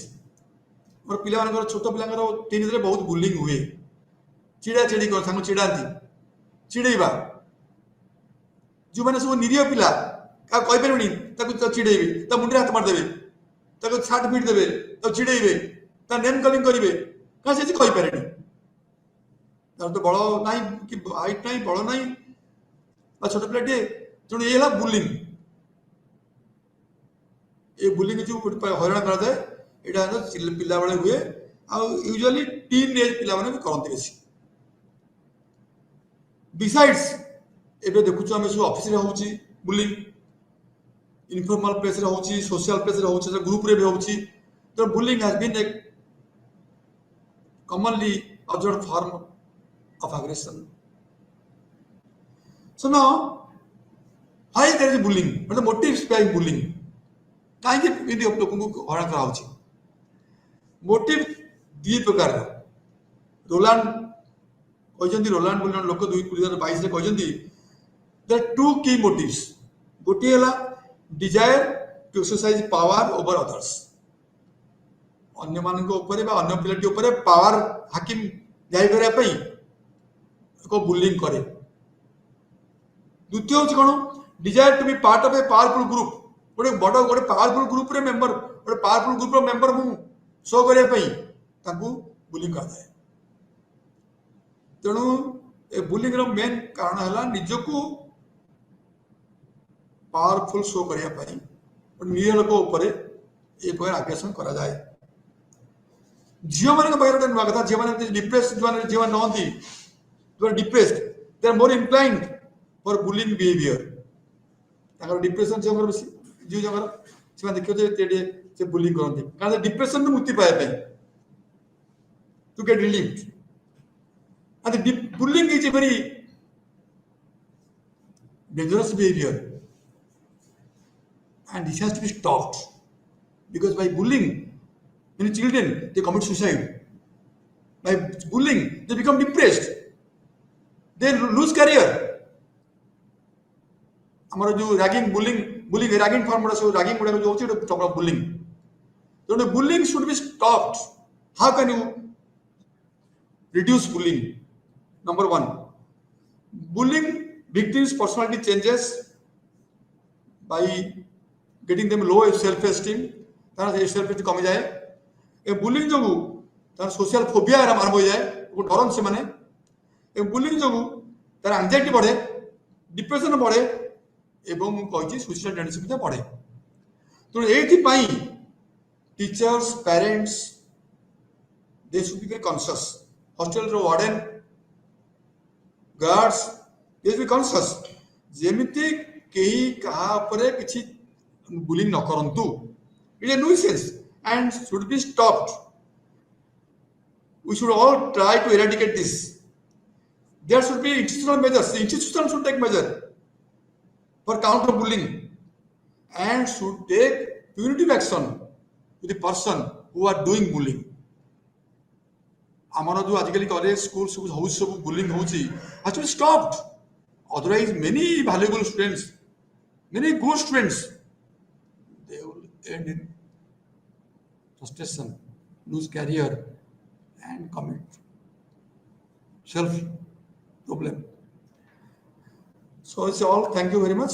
Speaker 1: और पिला मानकर छोट पिलांकर टीनेज रे बहुत बुलिंग हुए चिड़ा चिड़ी कर संग चिड़ांती चिड़ेबा जो माने सब निरीह पिला का कहि परबनी ताको चिड़ेबे ता मुंडे हाथ मार देबे ताको छाट पीट देबे तो चिड़ेबे ता नेम कलिंग करिवे का से कहि परनी तार तो बड़ नाही कि हाइट नाही बड़ नाही बा छोट पिलाटे तेणु ये बुलिंग ये बुलिंग जो हईराण करा यहाँ पिला बेले हुए यूजुअली टीन एज पिला भी करते बेसी. बिसाइड्स एबे देखुछु आमे सब ऑफिस रे होउची बुलिंग इनफॉर्मल प्लेस रे होउची सोशल प्लेस रे होउची ग्रुप रे भी होउची तो bullying has been a commonly observed form of aggression. So now why there is bullying? What the motives behind bullying? कहीं यदि आप लोगों को हरण करा होची मोटिव दी प्रकार रोलांड कहजंती रोलांड बोलन लोक 2022 रे कहजंती there are two key motives. गोटे हला desire to exercise power over others. अन्य मान को ऊपर बा अन्य पिलाटी ऊपर पावर हाकिम जाई करिया पई को बुलिंग करे. द्वितीय होची कोन desire to be part of a powerful group. गोटे बड़ गोटे पावरफुल ग्रुप रे मेंबर गोटे पावरफुल ग्रुप रो मेंबर मु शो करिया पई ताकू बुलिंग कर जाए. तेणु ए बुलिंग रो मेन कारण हला निजको पावरफुल शो करिया पई और निज लोक ऊपर ए प्रकार आग्रेशन करा जाए. झियो माने बाहर गोटे नुआ कथा झियो माने डिप्रेस जो नहंती जो depressed they are more inclined for bullying behaviour. Depression जो जो जगह देखियो से बुलिंग करते कारण डिप्रेशन मुक्ति पाए to get relieved and bullying is a very dangerous behavior and this has to be stopped because by bullying many children they commit suicide. By bullying they become depressed, they lose career. हमारा जो ragging bullying ragging form गुड़ा सब ragging गुड़ा जो होची top of bullying. तो bullying should be stopped. How can you reduce bullying? Number 1, bullying victims personality changes by getting them low self esteem. तार self esteem कमी जाए. ए बुलिंग जो तार सोशल फोबिया आरंभ हो जाए वो डरन से माने. ए बुलिंग जो तार एंजाइटी बढ़े डिप्रेशन बढ़े एवं कहि सुसाइड टेंडेंसी बढ़े. तो एथि teachers parents they should be very conscious. Hostel रो warden guards they should be conscious ଯେମିତି କେହି କାହା ଉପରେ କିଛି ବୁଲିଂ ନ କରନ୍ତୁ, ଇଟ୍ ଏ nuisance and should be stopped. We should all try to eradicate this. There should be institutional measures. The institution should take measure for counter bullying and should take punitive action to the person who are doing bullying. ଆମର ଯୋଉ ଆଜିକାଲି college school ସବୁ ହଉଛି ସବୁ bullying ହଉଛି, has to be stopped. Otherwise, many valuable students, many good students, they will end in frustration, lose career, and commit self problem. So it's all. Thank you very much.